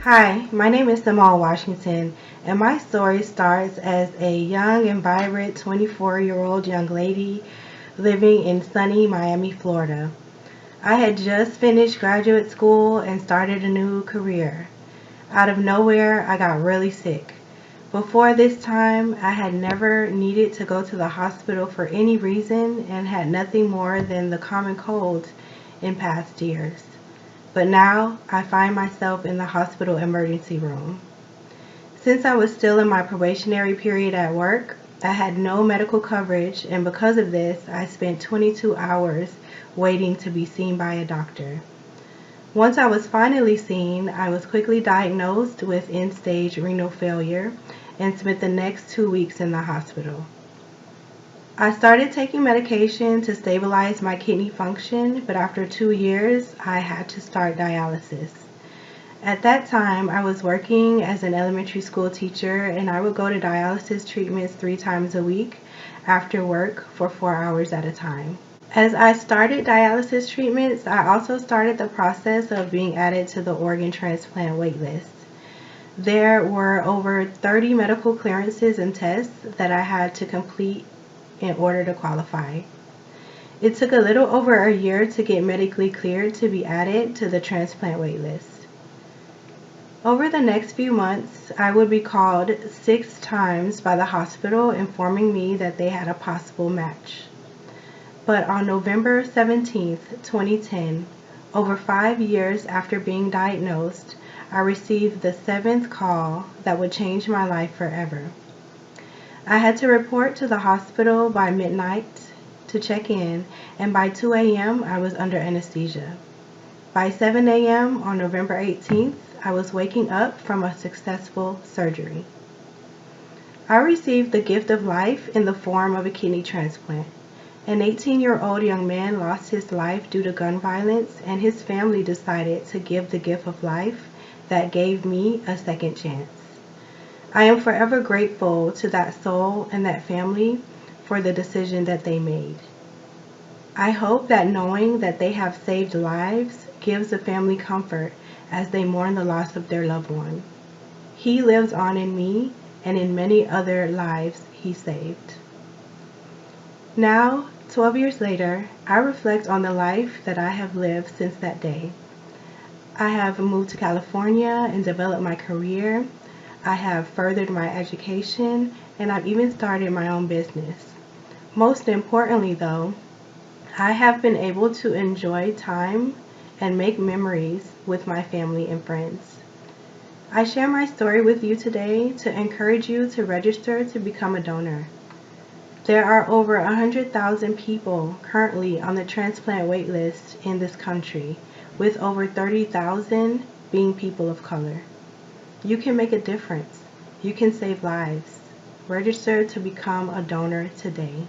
Hi, my name is Somone Washington, and my story starts as a young and vibrant 24-year-old young lady living in sunny Miami, Florida. I had just finished graduate school and started a new career. Out of nowhere, I got really sick. Before this time, I had never needed to go to the hospital for any reason and had nothing more than the common cold in past years. But now I find myself in the hospital emergency room. Since I was still in my probationary period at work, I had no medical coverage, and because of this, I spent 22 hours waiting to be seen by a doctor. Once I was finally seen, I was quickly diagnosed with end-stage renal failure and spent the next 2 weeks in the hospital. I started taking medication to stabilize my kidney function, but after 2 years, I had to start dialysis. At that time, I was working as an elementary school teacher, and I would go to dialysis treatments 3 times a week after work for 4 hours at a time. As I started dialysis treatments, I also started the process of being added to the organ transplant waitlist. There were over 30 medical clearances and tests that I had to complete in order to qualify. It took a little over a year to get medically cleared to be added to the transplant waitlist. Over the next few months, I would be called 6 times by the hospital informing me that they had a possible match. But on November 17th, 2010, over 5 years after being diagnosed, I received the 7th call that would change my life forever. I had to report to the hospital by midnight to check in, and by 2 a.m. I was under anesthesia. By 7 a.m. on November 18th, I was waking up from a successful surgery. I received the gift of life in the form of a kidney transplant. An 18-year-old young man lost his life due to gun violence, and his family decided to give the gift of life that gave me a second chance. I am forever grateful to that soul and that family for the decision that they made. I hope that knowing that they have saved lives gives the family comfort as they mourn the loss of their loved one. He lives on in me and in many other lives he saved. Now, 12 years later, I reflect on the life that I have lived since that day. I have moved to California and developed my career. I have furthered my education, and I've even started my own business. Most importantly, though, I have been able to enjoy time and make memories with my family and friends. I share my story with you today to encourage you to register to become a donor. There are over 100,000 people currently on the transplant waitlist in this country, with over 30,000 being people of color. You can make a difference. You can save lives. Register to become a donor today.